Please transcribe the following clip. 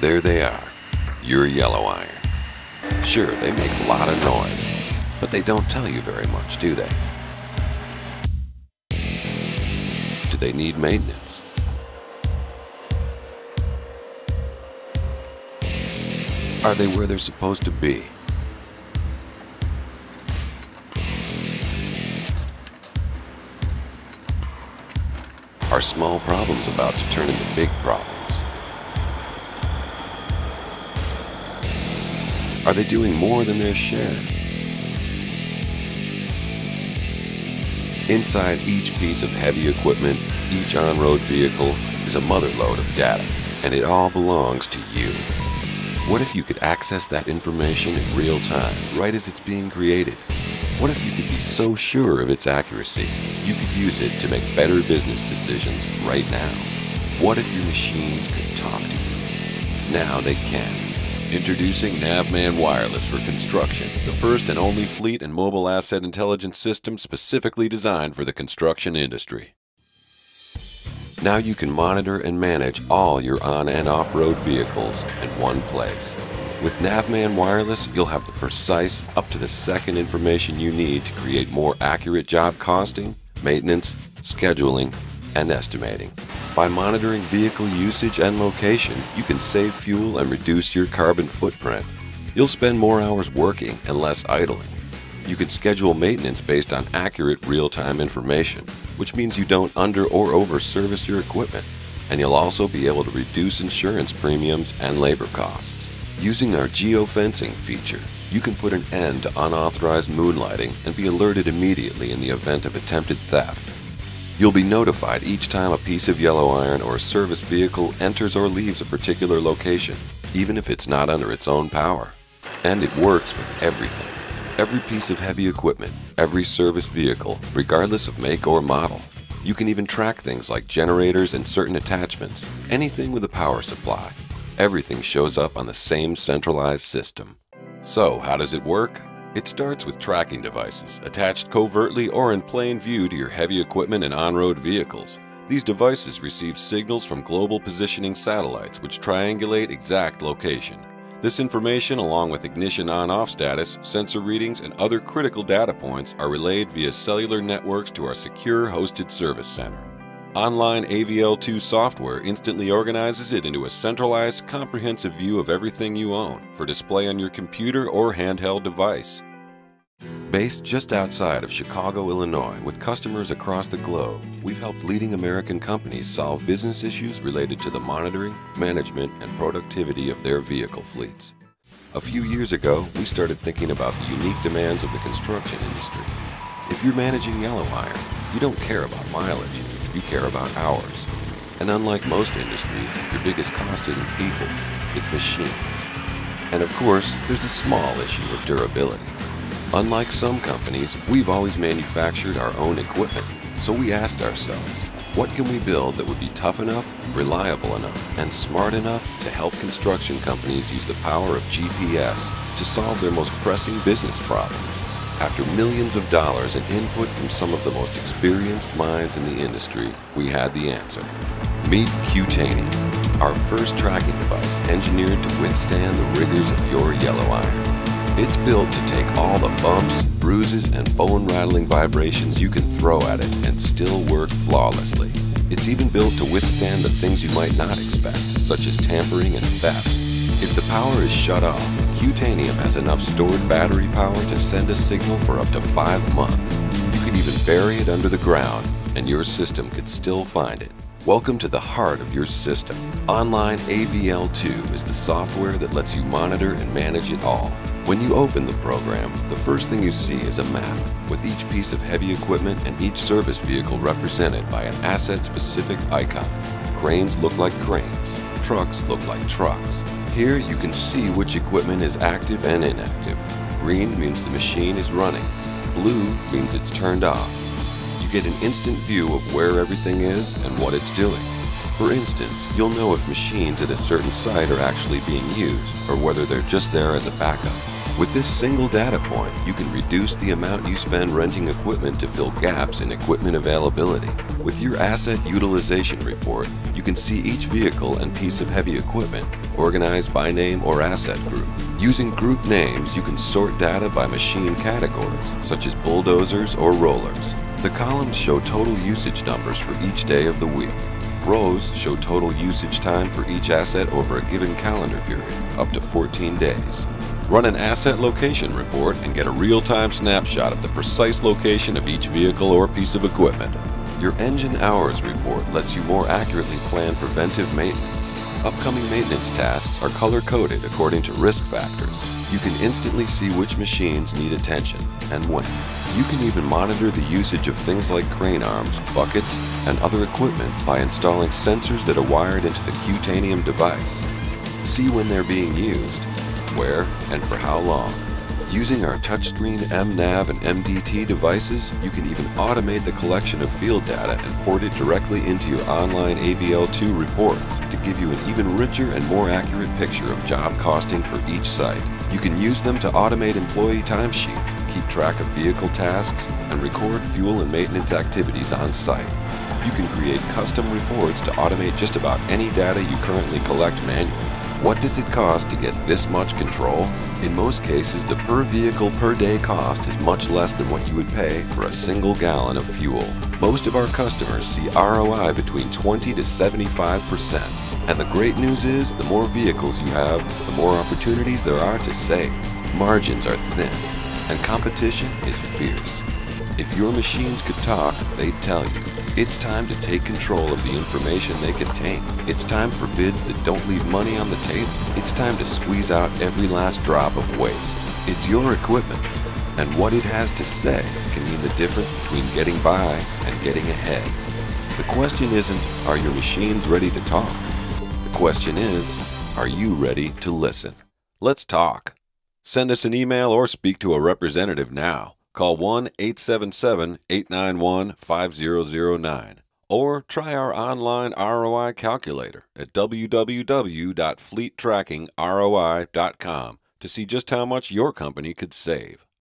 There they are, your yellow iron. Sure, they make a lot of noise, but they don't tell you very much, do they? Do they need maintenance? Are they where they're supposed to be? Are small problems about to turn into big problems? Are they doing more than their share? Inside each piece of heavy equipment, each on-road vehicle, is a mother lode of data, and it all belongs to you. What if you could access that information in real time, right as it's being created? What if you could be so sure of its accuracy, you could use it to make better business decisions right now? What if your machines could talk to you? Now they can. Introducing Navman Wireless for construction, the first and only fleet and mobile asset intelligence system specifically designed for the construction industry. Now you can monitor and manage all your on- and off-road vehicles in one place. With Navman Wireless, you'll have the precise, up-to-the-second information you need to create more accurate job costing, maintenance, scheduling, and estimating. By monitoring vehicle usage and location, you can save fuel and reduce your carbon footprint. You'll spend more hours working and less idling. You can schedule maintenance based on accurate real-time information, which means you don't under or over service your equipment. And you'll also be able to reduce insurance premiums and labor costs. Using our geofencing feature, you can put an end to unauthorized moonlighting and be alerted immediately in the event of attempted theft. You'll be notified each time a piece of yellow iron or a service vehicle enters or leaves a particular location, even if it's not under its own power. And it works with everything. Every piece of heavy equipment, every service vehicle, regardless of make or model. You can even track things like generators and certain attachments, anything with a power supply. Everything shows up on the same centralized system. So, how does it work? It starts with tracking devices, attached covertly or in plain view to your heavy equipment and on-road vehicles. These devices receive signals from global positioning satellites which triangulate exact location. This information, along with ignition on-off status, sensor readings, and other critical data points, are relayed via cellular networks to our secure hosted service center. Online AVL2 software instantly organizes it into a centralized, comprehensive view of everything you own for display on your computer or handheld device. Based just outside of Chicago, Illinois, with customers across the globe, we've helped leading American companies solve business issues related to the monitoring, management, and productivity of their vehicle fleets. A few years ago, we started thinking about the unique demands of the construction industry. If you're managing yellow iron, you don't care about mileage, you care about hours. And unlike most industries, your biggest cost isn't people, it's machines. And of course, there's the small issue of durability. Unlike some companies, we've always manufactured our own equipment, so we asked ourselves, what can we build that would be tough enough, reliable enough, and smart enough to help construction companies use the power of GPS to solve their most pressing business problems? After millions of dollars in input from some of the most experienced minds in the industry, we had the answer. Meet Qtanium, our first tracking device engineered to withstand the rigors of your yellow iron. It's built to take all the bumps, bruises, and bone-rattling vibrations you can throw at it and still work flawlessly. It's even built to withstand the things you might not expect, such as tampering and theft. If the power is shut off, Qtanium has enough stored battery power to send a signal for up to 5 months. You can even bury it under the ground, and your system could still find it. Welcome to the heart of your system. Online AVL2 is the software that lets you monitor and manage it all. When you open the program, the first thing you see is a map, with each piece of heavy equipment and each service vehicle represented by an asset-specific icon. Cranes look like cranes. Trucks look like trucks. Here you can see which equipment is active and inactive. Green means the machine is running. Blue means it's turned off. You get an instant view of where everything is and what it's doing. For instance, you'll know if machines at a certain site are actually being used or whether they're just there as a backup. With this single data point, you can reduce the amount you spend renting equipment to fill gaps in equipment availability. With your asset utilization report, you can see each vehicle and piece of heavy equipment organized by name or asset group. Using group names, you can sort data by machine categories, such as bulldozers or rollers. The columns show total usage numbers for each day of the week. Rows show total usage time for each asset over a given calendar period, up to 14 days. Run an asset location report and get a real-time snapshot of the precise location of each vehicle or piece of equipment. Your engine hours report lets you more accurately plan preventive maintenance. Upcoming maintenance tasks are color-coded according to risk factors. You can instantly see which machines need attention and when. You can even monitor the usage of things like crane arms, buckets, and other equipment by installing sensors that are wired into the Qtanium device. See when they're being used, where, and for how long. Using our touchscreen MNav and MDT devices, you can even automate the collection of field data and port it directly into your online AVL2 reports to give you an even richer and more accurate picture of job costing for each site. You can use them to automate employee timesheets, keep track of vehicle tasks, and record fuel and maintenance activities on site. You can create custom reports to automate just about any data you currently collect manually. What does it cost to get this much control? In most cases, the per vehicle per day cost is much less than what you would pay for a single gallon of fuel. Most of our customers see ROI between 20 to 75%. And the great news is, the more vehicles you have, the more opportunities there are to save. Margins are thin, and competition is fierce. If your machines could talk, they'd tell you. It's time to take control of the information they contain. It's time for bids that don't leave money on the table. It's time to squeeze out every last drop of waste. It's your equipment, and what it has to say can mean the difference between getting by and getting ahead. The question isn't, are your machines ready to talk? The question is, are you ready to listen? Let's talk. Send us an email or speak to a representative now. Call 1-877-891-5009 or try our online ROI calculator at www.fleettrackingroi.com to see just how much your company could save.